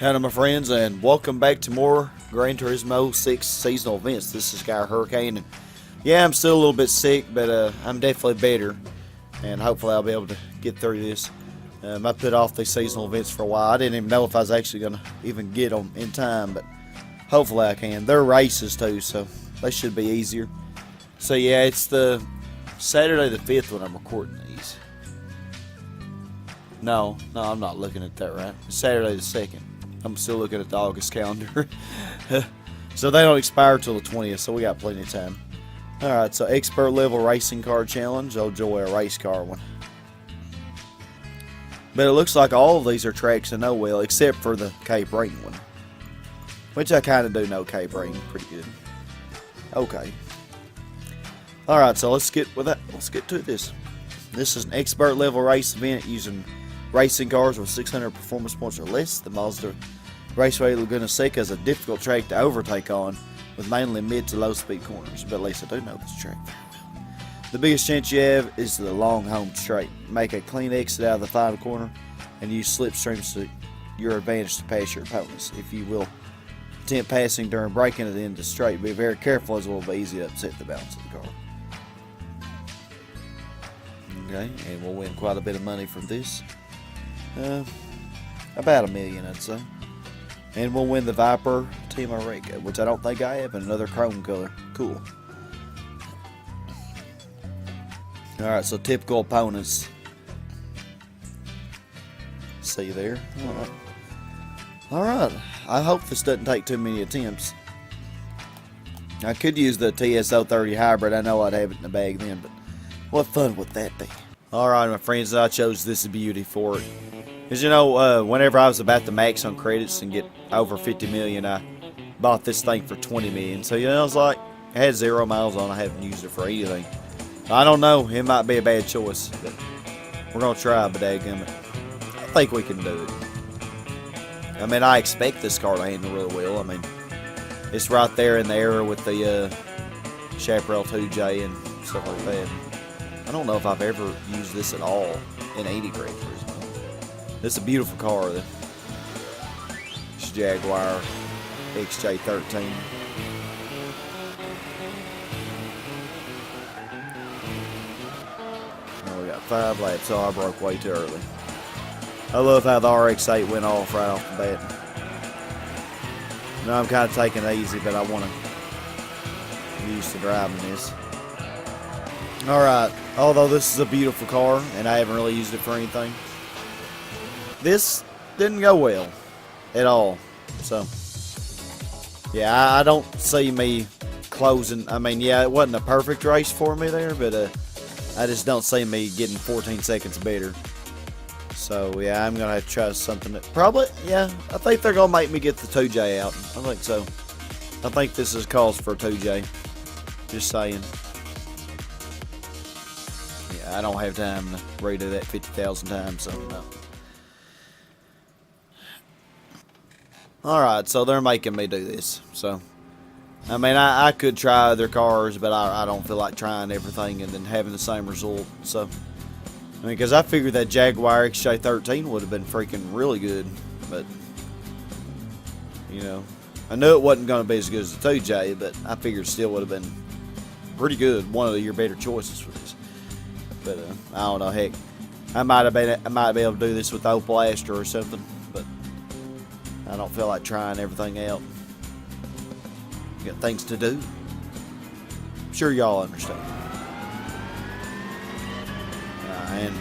Hello my friends, and welcome back to more Gran Turismo 6 Seasonal Events. This is Guy Hurricane, and yeah, I'm still a little bit sick, but I'm definitely better, and hopefully I'll be able to get through this. I put off these seasonal events for a while. I didn't even know if I was actually going to even get them in time, but hopefully I can. They're races too, so they should be easier. So yeah, it's the Saturday the 5th when I'm recording these. No, I'm not looking at that right. It's Saturday the 2nd. I'm still looking at the August calendar. So they don't expire till the 20th, so we got plenty of time. Alright, so expert level racing car challenge. Oh joy, a race car one. But it looks like all of these are tracks I know well, except for the Cape Ring one. Which I kind of do know Cape Ring pretty good. Okay. Alright, so let's get with that. Let's get to this. This is an expert level race event using racing cars with 600 performance points or less. The Mazda Raceway Laguna Seca is a difficult track to overtake on, with mainly mid to low speed corners, but at least I do know this track very well. The biggest chance you have is the long home straight. Make a clean exit out of the final corner and use slipstreams to your advantage to pass your opponents. If you will attempt passing during braking at the end of the straight, be very careful as it will be easy to upset the balance of the car. Okay, and we'll win quite a bit of money from this. About $1 million, I'd say. And we'll win the Viper Team Apricot, which I don't think I have, and another chrome color. Cool. Alright, so typical opponents. See there. Alright. I hope this doesn't take too many attempts. I could use the TS030 hybrid. I know I'd have it in the bag then, but what fun would that be? Alright, my friends, I chose this beauty for it. Because, you know, whenever I was about to max on credits and get over 50 million, I bought this thing for 20 million. So, you know, I was like, I had 0 miles on. I haven't used it for anything. I don't know. It might be a bad choice, but we're going to try, but dadgummit. I think we can do it. I mean, I expect this car to handle really well. I mean, it's right there in the Aero with the Chaparral 2J and stuff like that. I don't know if I've ever used this at all in 80 Gran Turismo. It's a beautiful car. It's Jaguar XJ13. Oh, we got 5 laps. Oh, I broke way too early. I love how the RX-8 went off right off the bat. Now I'm kind of taking it easy, but I want to get used to driving this. Alright, although this is a beautiful car, and I haven't really used it for anything, this didn't go well at all. So, yeah, I don't see me closing. I mean, yeah, it wasn't a perfect race for me there, but I just don't see me getting 14 seconds better. So, yeah, I'm going to have to try something that probably, yeah, I think they're going to make me get the 2J out. I think so. I think this is cause for a 2J. Just saying. Yeah, I don't have time to redo that 50,000 times, so no. Alright, so they're making me do this. So, I mean, I could try other cars, but I don't feel like trying everything and then having the same result. So, I mean, because I figured that Jaguar XJ13 would have been freaking really good. But, you know, I knew it wasn't going to be as good as the 2J, but I figured it still would have been pretty good. One of your better choices for this. But, I don't know, heck. I might be able to do this with the Opel Astra or something, but I don't feel like trying everything out. Got things to do. I'm sure y'all understand. And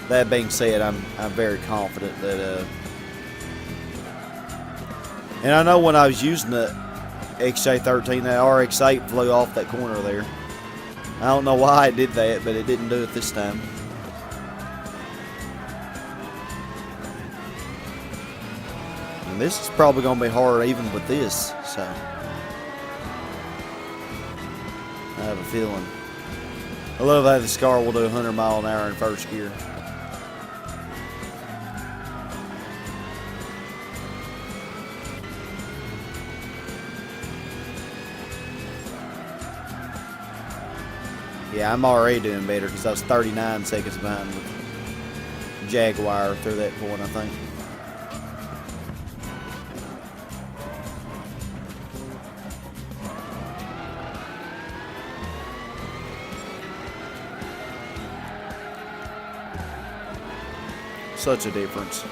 that being said, I'm very confident that and I know when I was using the XJ13, that RX-8 flew off that corner there. I don't know why it did that, but it didn't do it this time. And this is probably going to be hard even with this, so I have a feeling. I love how this car will do 100 miles an hour in first gear. Yeah, I'm already doing better because I was 39 seconds behind with Jaguar through that point, I think. Such a difference.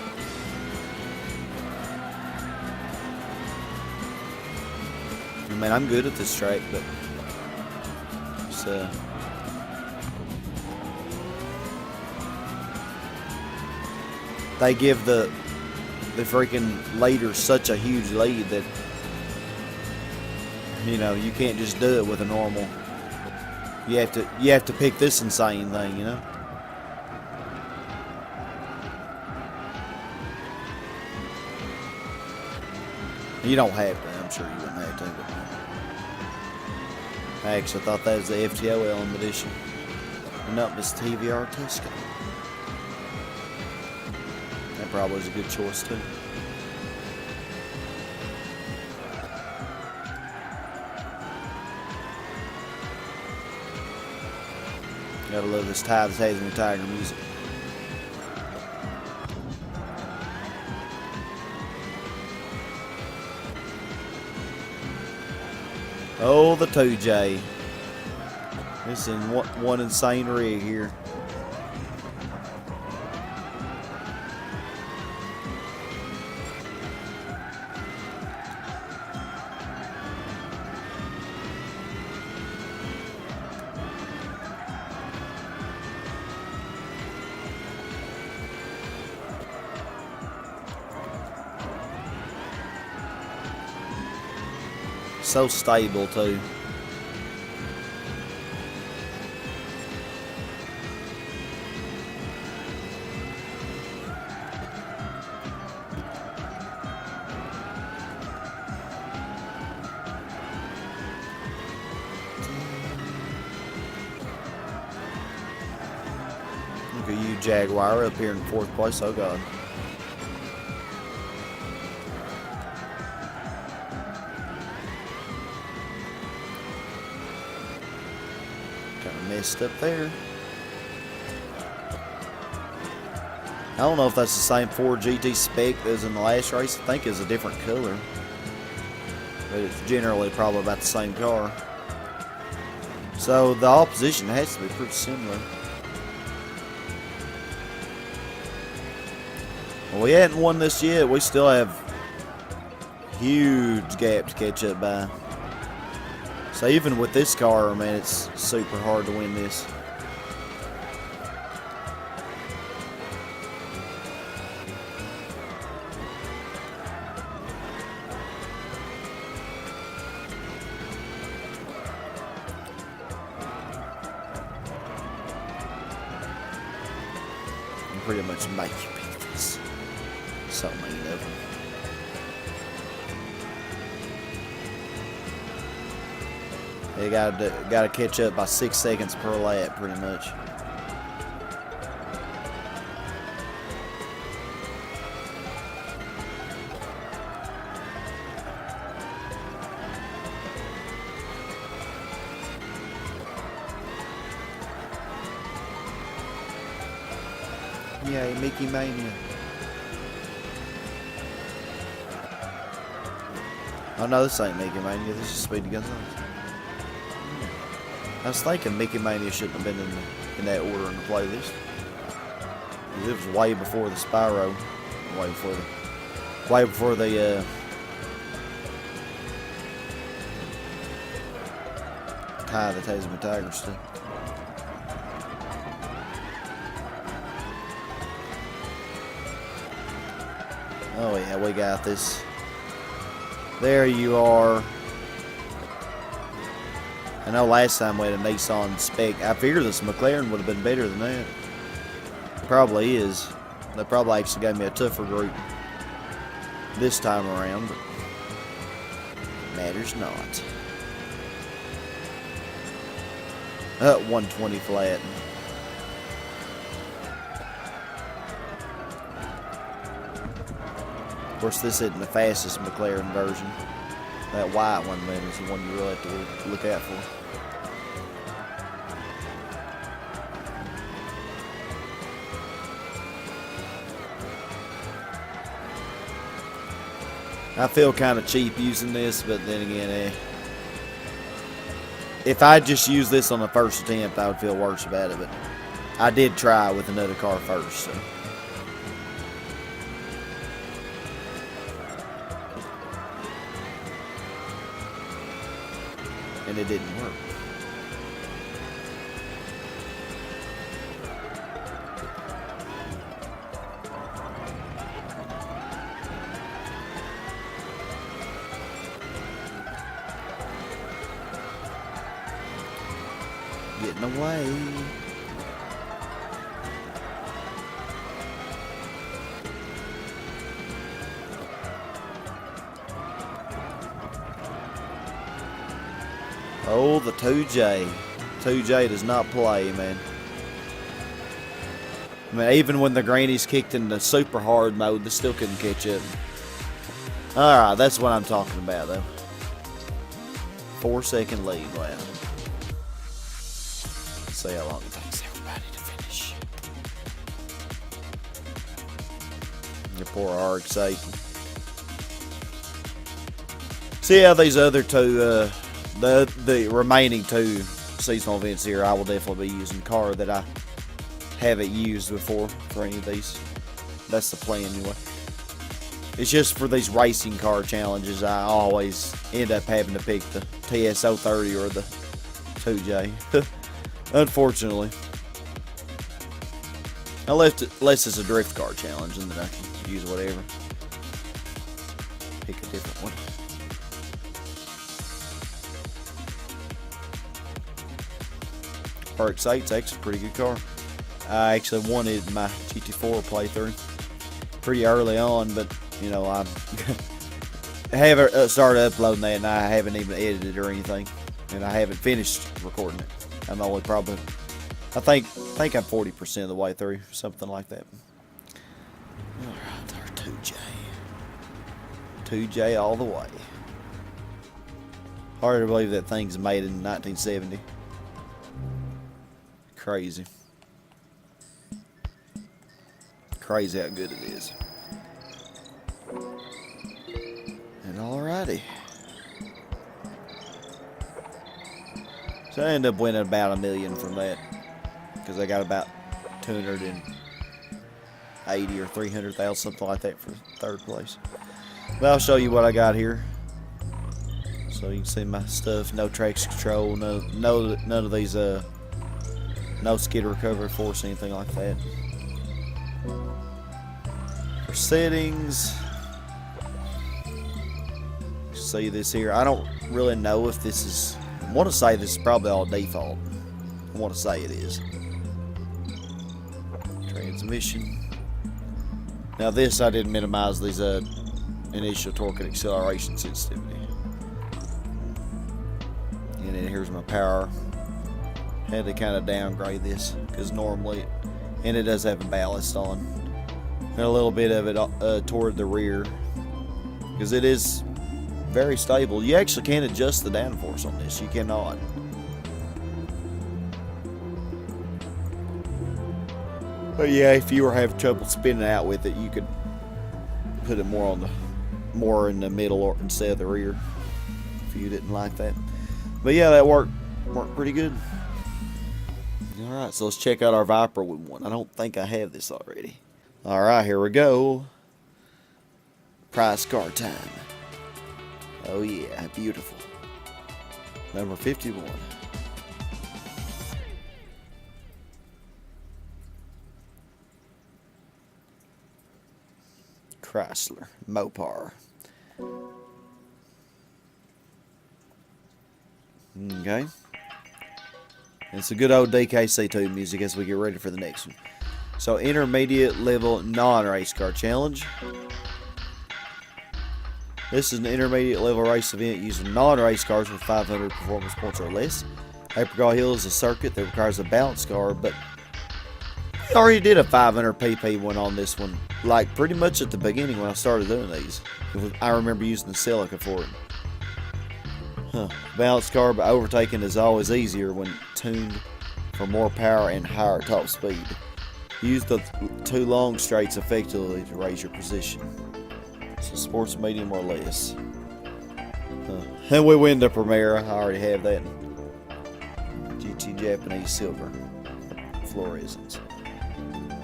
I mean, I'm good at this track, but it's, they give the freaking leaders such a huge lead that, you know, you can't just do it with a normal. You have to pick this insane thing, you know. You don't have to. I'm sure you wouldn't have to. But I actually thought that was the FTO Element Edition. And nope, it's TVR Tuscan. That probably was a good choice too. Gotta love this Ty That's Hazing Tiger music. Oh, the 2J. This is one insane rig here. So stable too. Look at you, Jaguar, up here in 4th place. Oh God. Messed up there. I don't know if that's the same Ford GT spec as in the last race. I think it's a different color, but it's generally probably about the same car. So the opposition has to be pretty similar. Well, we hadn't won this yet. We still have huge gap to catch up by. So even with this car, man, it's super hard to win this. And pretty much make you pick this. So many of them. They gotta catch up by 6 seconds per lap, pretty much. Yeah, Mickey Mania. Oh no, this ain't Mickey Mania. This is Speedy Gonzales. I was thinking Mickey Mania shouldn't have been in that order in the playlist. It was way before the Spyro. Way before the Ty That Hazing Tiger stuff. Oh yeah, we got this. There you are. I know last time we had a Nissan spec. I figured this McLaren would have been better than that. It probably is. They probably actually gave me a tougher group this time around, but matters not. 120 flat. Of course, this isn't the fastest McLaren version. That white one, man, is the one you really have to look out for. I feel kind of cheap using this, but then again, if I just used this on the first attempt, I would feel worse about it. But I did try with another car first, so and it didn't work. Getting away. Oh, the 2J. 2J does not play, man. I mean, even when the grannies kicked into super hard mode, they still couldn't catch up. Alright, that's what I'm talking about, though. 4-second lead, wow. Let's see how long it takes everybody to finish. Your poor RX-8. See how these other two, the remaining two seasonal events here, I will definitely be using a car that I haven't used before for any of these. That's the plan anyway. It's just for these racing car challenges, I always end up having to pick the TS030 or the 2J. Unfortunately. Unless it's a drift car challenge, and then I can use whatever. Pick a different one. RX-8's actually a pretty good car. I actually wanted my GT4 playthrough pretty early on, but you know, I haven't started uploading that, and I haven't even edited or anything, and I haven't finished recording it. I'm only probably, I think I'm 40% of the way through, something like that. All right, our 2J, 2J all the way. Hard to believe that thing's made in 1970. Crazy. Crazy how good it is. And alrighty. So I ended up winning about $1 million from that, because I got about 280 or 300,000, something like that, for third place. But I'll show you what I got here, so you can see my stuff. No traction control, none of these no skid recovery force, anything like that. For settings, see this here. I don't really know if this is, I want to say this is probably all default. I want to say it is. Transmission. Now this, I did minimize these initial torque and acceleration sensitivity. And then here's my power. Had to kind of downgrade this, because normally, and it does have a ballast on, and a little bit of it toward the rear, because it is very stable. You actually can't adjust the downforce on this. You cannot. But yeah, if you were having trouble spinning out with it, you could put it more in the middle or instead of the rear, if you didn't like that. But yeah, that worked pretty good. Alright, so let's check out our Viper we won. I don't think I have this already. Alright, here we go. Prize car time. Oh yeah, beautiful. Number 51. Chrysler Mopar. Okay. It's a good old DKC2 music as we get ready for the next one. So, intermediate level non-race car challenge. This is an intermediate level race event using non-race cars with 500 performance points or less. Apricot Hill is a circuit that requires a balance car, but I already did a 500 pp one on this one, like pretty much at the beginning when I started doing these. I remember using the silica for it. Balance car, but overtaking is always easier when tuned for more power and higher top speed. Use the two long straights effectively to raise your position. So sports medium or less. And we win the Primera. I already have that. GT Japanese silver. Fluorescence.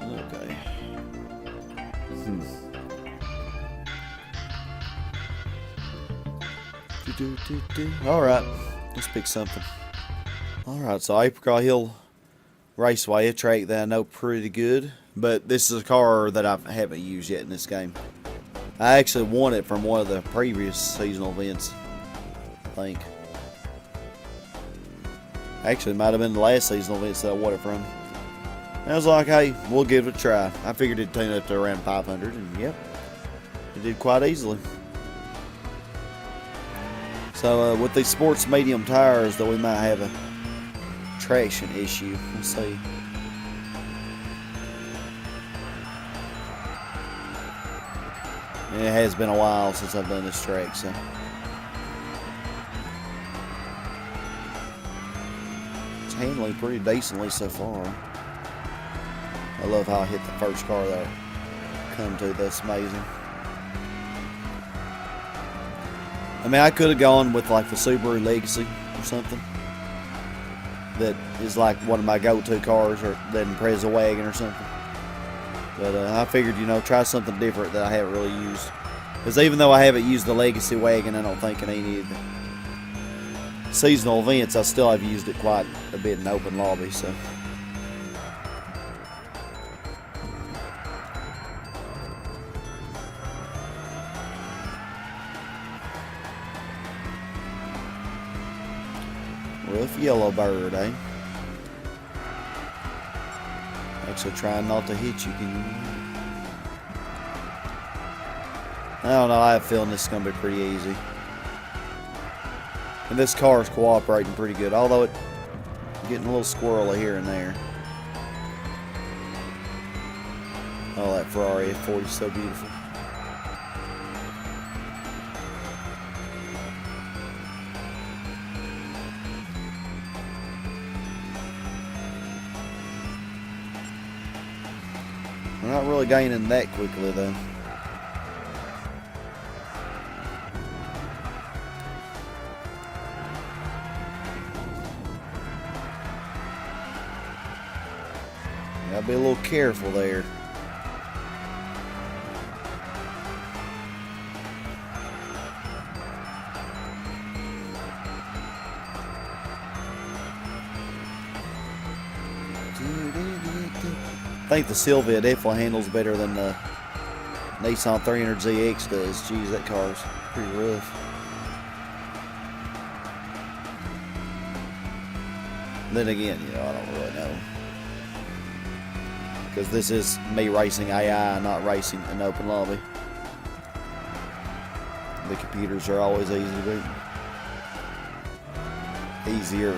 Okay. Alright. Let's pick something. Alright, so Apricot Hill Raceway, a track that I know pretty good. But this is a car that I haven't used yet in this game. I actually won it from one of the previous seasonal events, I think. Actually, it might have been the last seasonal events that I won it from. And I was like, hey, we'll give it a try. I figured it'd tune up to around 500, and yep, it did quite easily. So with these sports medium tires, though, we might have a traction issue. Let's see. And it has been a while since I've done this track, so. It's handling pretty decently so far. I love how I hit the first car that I come to. That's amazing. I mean, I could have gone with like the Subaru Legacy or something. That is like one of my go-to cars, or the Impreza wagon or something. But I figured, you know, try something different that I haven't really used. Because even though I haven't used the Legacy wagon, I don't think in any of the seasonal events, I still have used it quite a bit in open lobby, so. Rough yellow bird, eh? Actually trying not to hit you. I don't know, I have a feeling this is going to be pretty easy. And this car is cooperating pretty good, although it's getting a little squirrely here and there. Oh, that Ferrari F40 is so beautiful. We're not really gaining that quickly, though. Gotta be a little careful there. I think the Silvia definitely handles better than the Nissan 300ZX does. Jeez, that car's pretty rough. Then again, you know, I don't really know. Because this is me racing AI, not racing an open lobby. The computers are always easy to beat. Easier.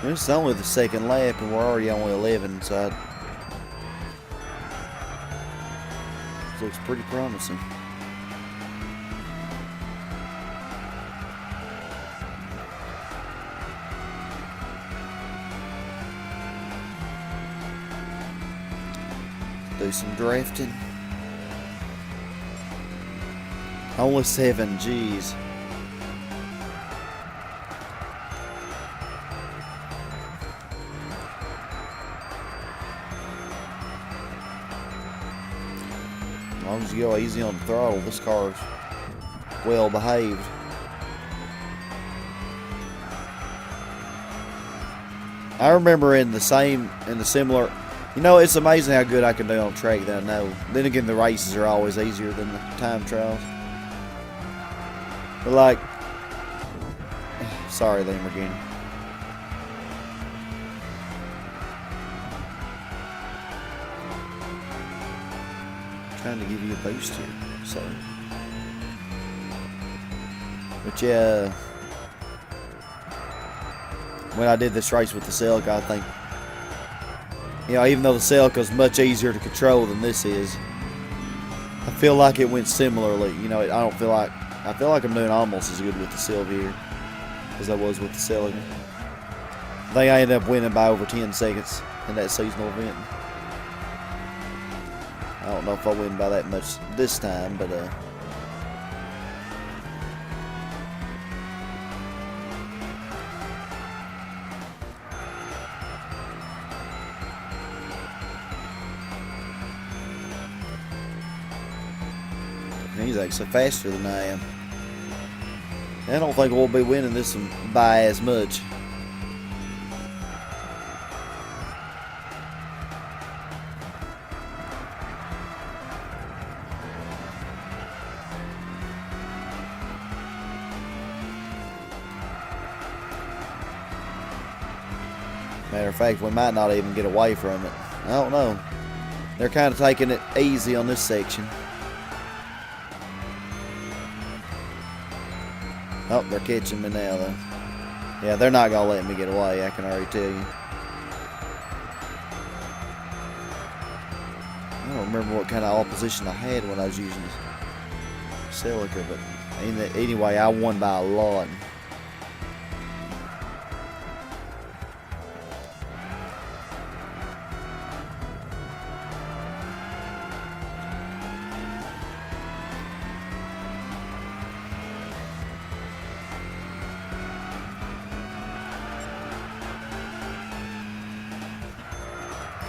It's only the second lap and we're already only 11, so this looks pretty promising. Do some drafting. Only 7, geez. As long as you go easy on the throttle, this car's well behaved. I remember in the similar, you know, it's amazing how good I can do on track that I know. Then again, the races are always easier than the time trials. But like, sorry, Lamborghini. Trying to give you a boost here, so. But yeah, when I did this race with the Seca, I think, you know, even though the Seca is much easier to control than this is, I feel like it went similarly. You know, I feel like I'm doing almost as good with the Silvia as I was with the Seca. I think I ended up winning by over 10 seconds in that seasonal event. I don't know if I win by that much this time, but He's actually faster than I am. I don't think we'll be winning this one by as much. Matter of fact, we might not even get away from it. I don't know. They're kind of taking it easy on this section. Oh, they're catching me now, though. Yeah, they're not going to let me get away, I can already tell you. I don't remember what kind of opposition I had when I was using Celica, but anyway, I won by a lot.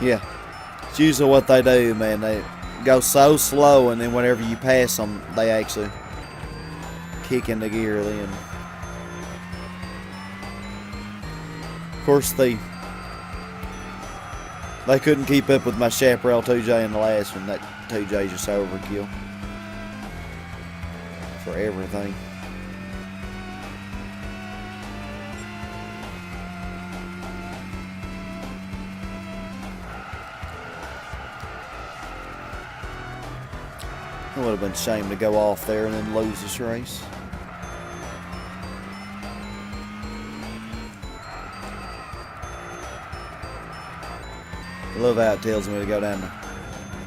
Yeah, it's usually what they do, man. They go so slow, and then whenever you pass them, they actually kick into gear then. Of course, they couldn't keep up with my Chaparral 2J in the last one. That 2J just overkill for everything. It would have been a shame to go off there and then lose this race. I love how it tells me to go down to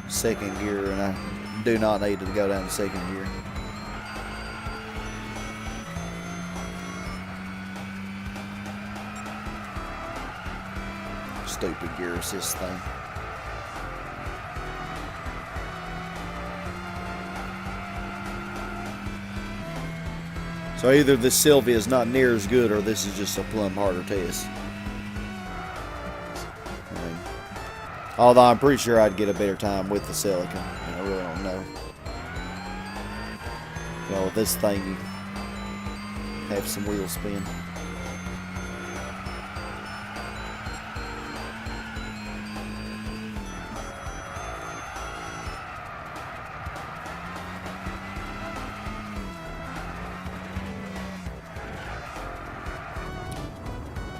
second gear, and I do not need to go down to second gear. Stupid gear assist thing. So either this Silvia is not near as good, or this is just a plumb harder test. Although I'm pretty sure I'd get a better time with the Celica. I really don't know. You know, with this thing, you have some wheel spin.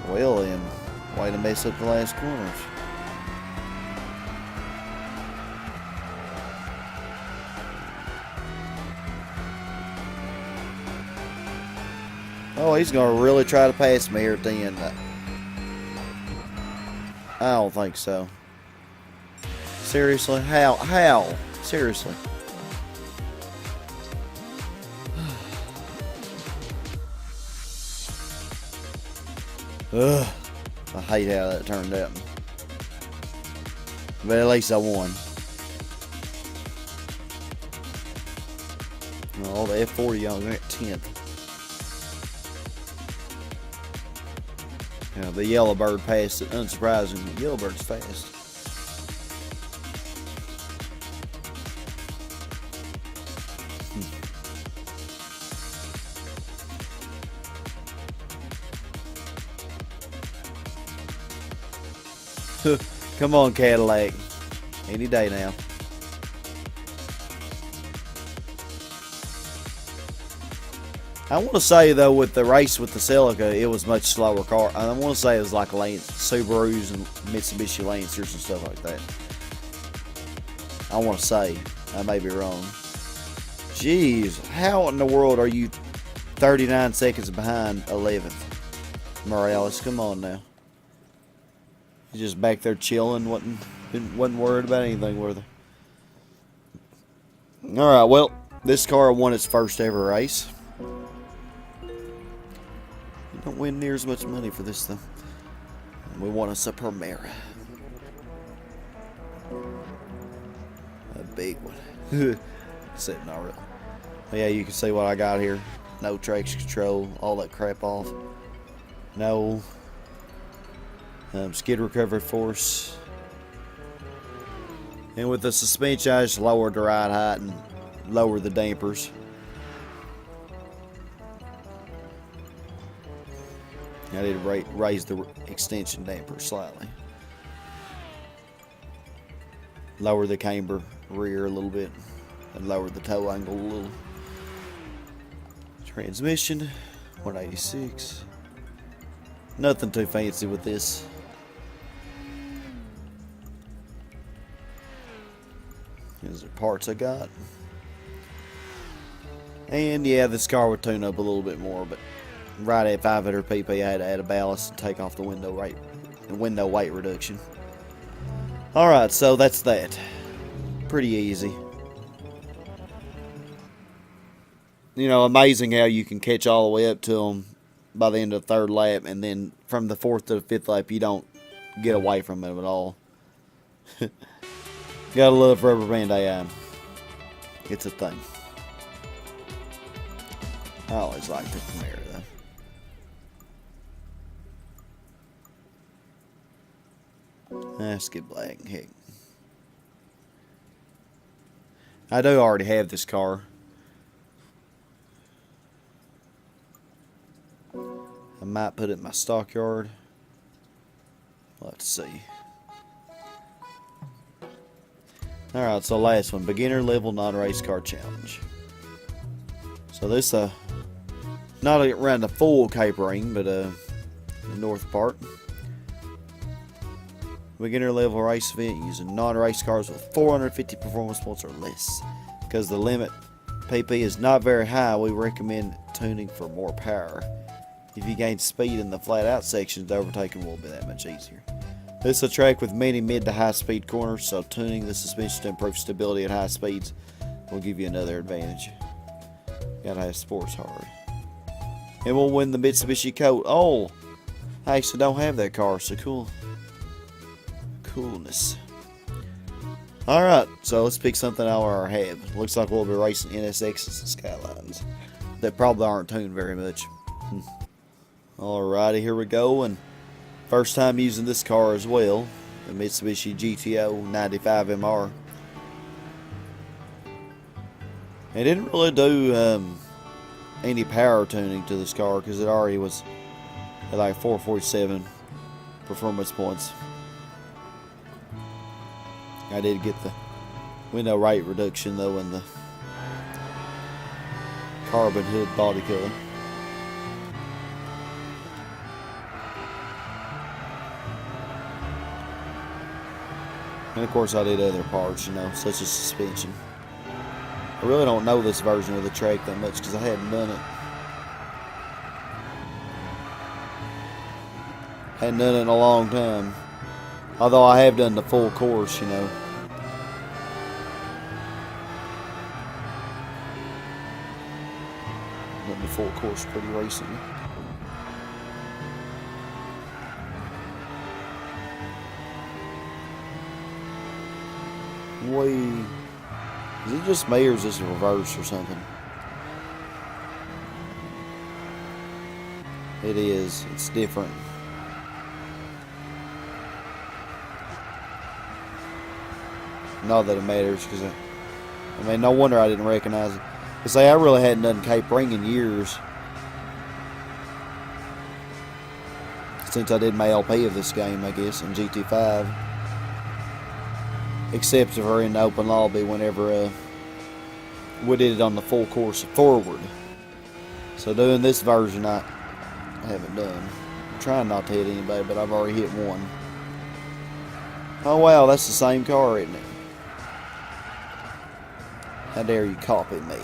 Well then, way to mess up the last corners. Oh, he's going to really try to pass me here at the end. I don't think so. Seriously? How? Seriously? Ugh, I hate how that turned out. But at least I won. Oh, the F40 on at 10th. Yeah, the Yellowbird passed it. Unsurprisingly, Yellowbird's fast. Come on, Cadillac. Any day now. I want to say, though, with the race with the Celica, it was much slower car. I want to say it was like Subarus and Mitsubishi Lancers and stuff like that. I want to say. I may be wrong. Jeez, how in the world are you 39 seconds behind 11th? Morales, come on now. He's just back there chilling, wasn't worried about anything, were they? Alright, well, this car won its first ever race. You don't win near as much money for this, though. We want us a Primera. A big one. Except not really. But yeah, you can see what I got here. No traction control, all that crap off. No skid recovery force. And with the suspension, I just lowered the ride height and lower the dampers. I need to raise the extension damper slightly. Lower the camber rear a little bit and lower the toe angle a little. Transmission 186. Nothing too fancy with this. Here's the parts I got. And yeah, this car would tune up a little bit more, but right at 500 pp I had to add a ballast and take off the window weight reduction. Alright, so that's that. Pretty easy. You know, amazing how you can catch all the way up to them by the end of the third lap, and then from the fourth to the fifth lap you don't get away from them at all. Gotta love rubber band AI. It's a thing. I always liked the Camaro though. Let's get black. Heck, I do already have this car. I might put it in my stockyard. We'll have to see. Alright, so last one. Beginner level non-race car challenge. So this not around the full capering, but the north part. Beginner level race event using non-race cars with 450 performance points or less. Because the limit PP is not very high, we recommend tuning for more power. If you gain speed in the flat out sections, the overtaking will be that much easier. This is a track with many mid to high speed corners, so tuning the suspension to improve stability at high speeds will give you another advantage. Gotta have sports hard. And we'll win the Mitsubishi coat. Oh, I actually don't have that car, so cool. Coolness. Alright, so let's pick something I already have. Looks like we'll be racing NSXs and Skylines that probably aren't tuned very much. Alrighty, here we go. And first time using this car as well, the Mitsubishi GTO 95 MR. It didn't really do any power tuning to this car because it already was at like 447 performance points. I did get the window weight reduction though in the carbon hood body color. And of course I did other parts, you know, such as suspension. I really don't know this version of the track that much because I hadn't done it. Hadn't done it in a long time. Although I have done the full course, you know. Done the full course pretty recently. Wait, is it just me or is this a reverse or something? It is. It's different. Not that it matters, because I mean, no wonder I didn't recognize it. To say I really hadn't done capering in years since I did my LP of this game, I guess, in GT5. Except for in the open lobby whenever we did it on the full course forward. So doing this version I haven't done. I'm trying not to hit anybody, but I've already hit one. Oh wow, that's the same car, isn't it? How dare you copy me?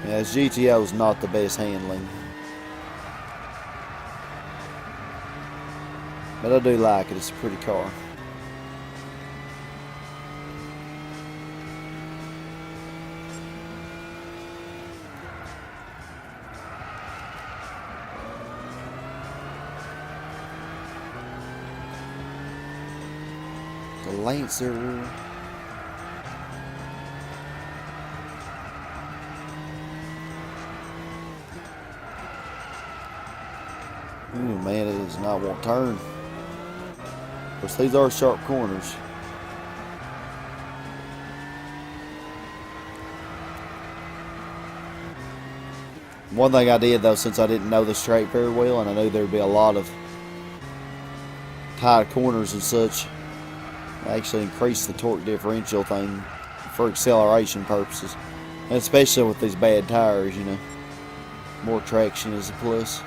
Yeah, this GTO is not the best handling. But I do like it. It's a pretty car. The Lancer. man, it does not want to turn. Of course, these are sharp corners. One thing I did, though, since I didn't know the straight very well, and I knew there'd be a lot of tight corners and such, I actually increased the torque differential thing for acceleration purposes. And especially with these bad tires, you know. More traction is a plus.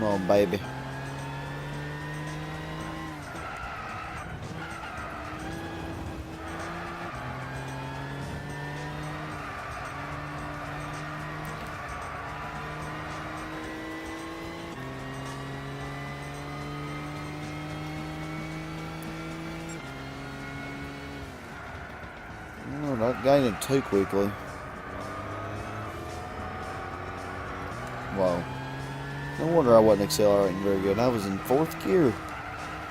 Come on, baby. Oh, not gaining too quickly. Wow. No wonder I wasn't accelerating very good. I was in 4th gear,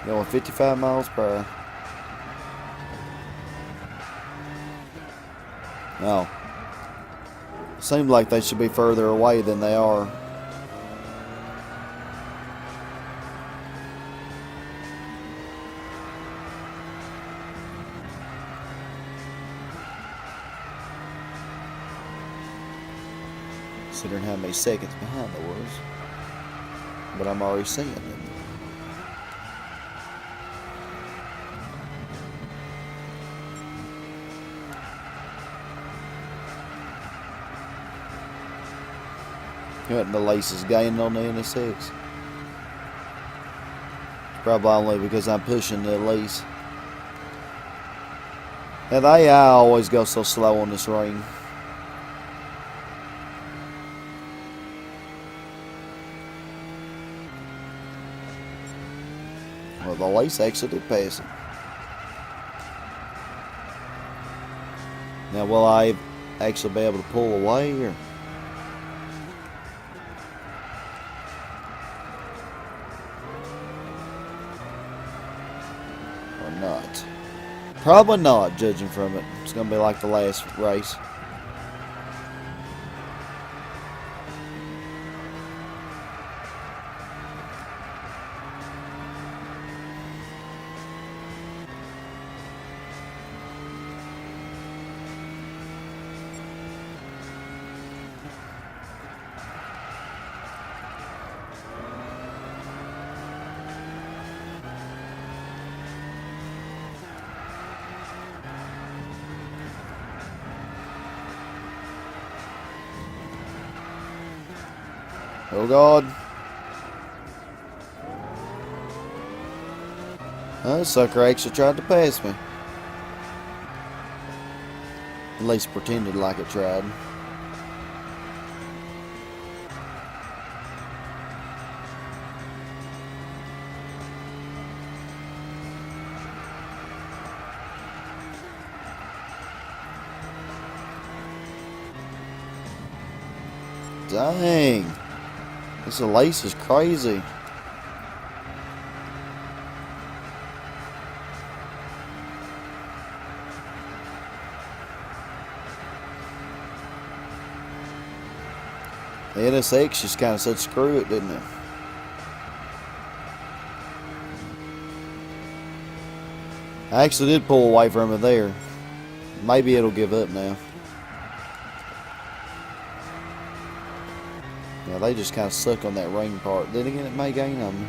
going 55 miles per hour. Now, seems like they should be further away than they are. Considering how many seconds behind I was. But I'm already seeing it. The laces gaining on the NSX. Probably only because I'm pushing the lace. And the AI always goes so slow on this ring. Well, the lace actually did pass it. Now, will I actually be able to pull away or? Or not? Probably not, judging from it. It's going to be like the last race. Oh God. That sucker actually tried to pass me. At least pretended like it tried. Dang. This lace is crazy. The NSX just kind of said screw it, didn't it? I actually did pull away from it there. Maybe it'll give up now. Yeah, they just kind of suck on that ring part. Then again, it may gain on me.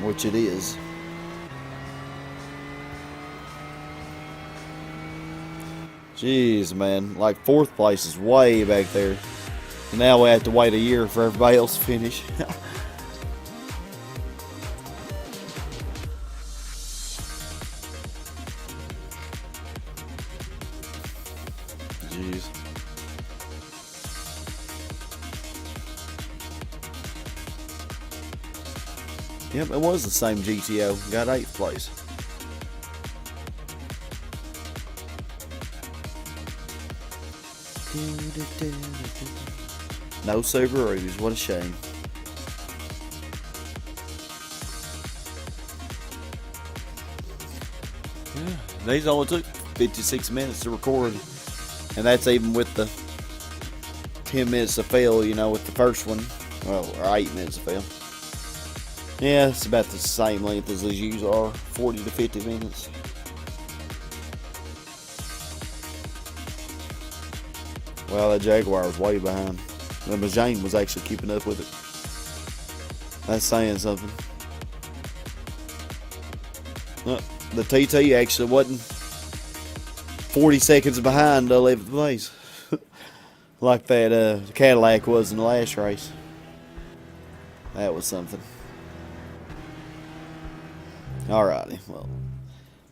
which it is. Jeez, man, like 4th place is way back there. And now we have to wait a year for everybody else to finish. Jeez. Yep, it was the same GTO. Got 8th place. No Subarus, what a shame. Yeah, these only took 56 minutes to record, and that's even with the 10 minutes of fail, you know, with the first one. Well, or 8 minutes of fail. Yeah, it's about the same length as these usually are, 40 to 50 minutes. Well, that Jaguar was way behind. The machine was actually keeping up with it. That's saying something. The TT actually wasn't 40 seconds behind 11th place. Like that Cadillac was in the last race. That was something. Alrighty, well,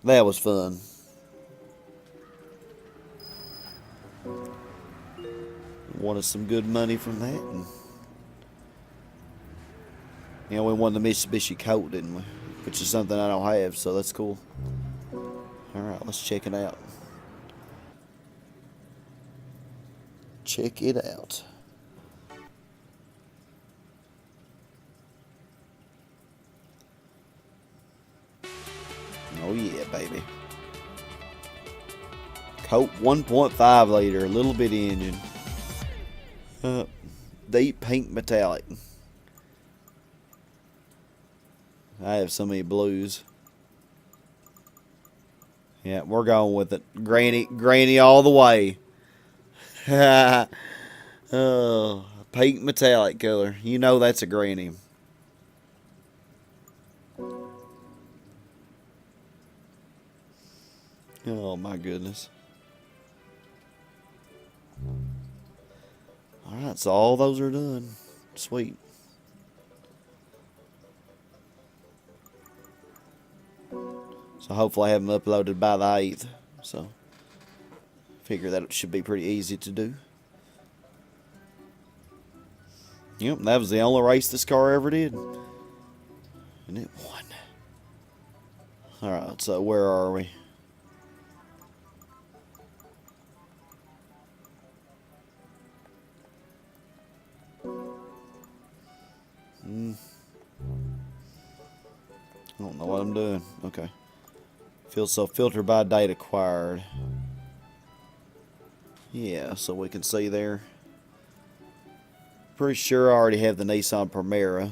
that was fun. Wanted some good money from that. And, you know, we won the Mitsubishi Colt, didn't we? Which is something I don't have, so that's cool. Alright, let's check it out. Check it out. Oh yeah, baby. Colt 1.5 liter, little bitty engine. Deep pink metallic. I have so many blues. Yeah, we're going with it. Granny all the way. Oh, pink metallic color. You know that's a granny. Oh my goodness. Alright, so all those are done. Sweet. So hopefully I have them uploaded by the 8th. So figure that it should be pretty easy to do. Yep, that was the only race this car ever did. And it won. Alright, so where are we? I don't know what I'm doing. Okay. So filter by date acquired. Yeah, so we can see there. Pretty sure I already have the Nissan Primera.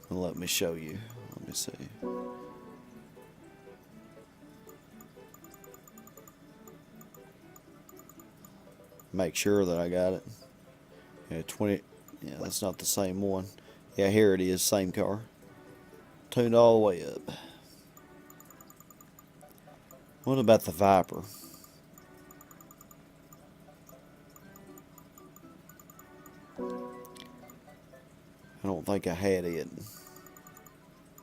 Let me show you. Let me see. Make sure that I got it. Yeah, 20. Yeah, that's not the same one. Yeah, here it is, same car. Tuned all the way up. What about the Viper? I don't think I had it.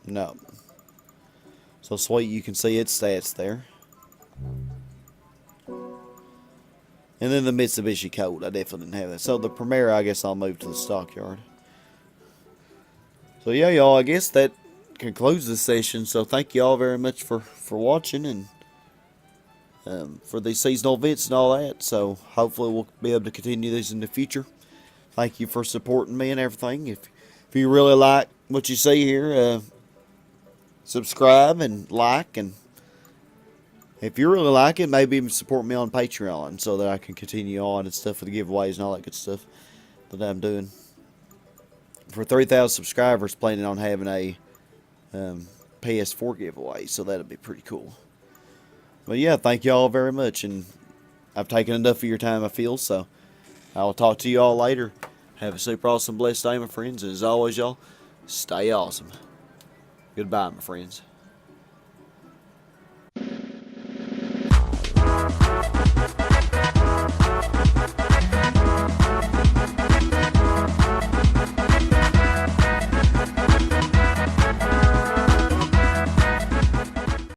No. So sweet, you can see its stats there. And then the Mitsubishi Colt, I definitely didn't have that. So the Primera, I guess I'll move to the stockyard. So yeah, y'all, I guess that concludes this session. So thank you all very much for watching and for these seasonal events and all that. So hopefully we'll be able to continue these in the future. Thank you for supporting me and everything. If you really like what you see here, subscribe and like, and if you really like it, maybe even support me on Patreon so that I can continue on and stuff with the giveaways and all that good stuff that I'm doing. For 3,000 subscribers, planning on having a PS4 giveaway, so that'll be pretty cool. But yeah, thank you all very much, and I've taken enough of your time, I feel, so I will talk to you all later. Have a super awesome, blessed day, my friends. And as always, y'all, stay awesome. Goodbye, my friends.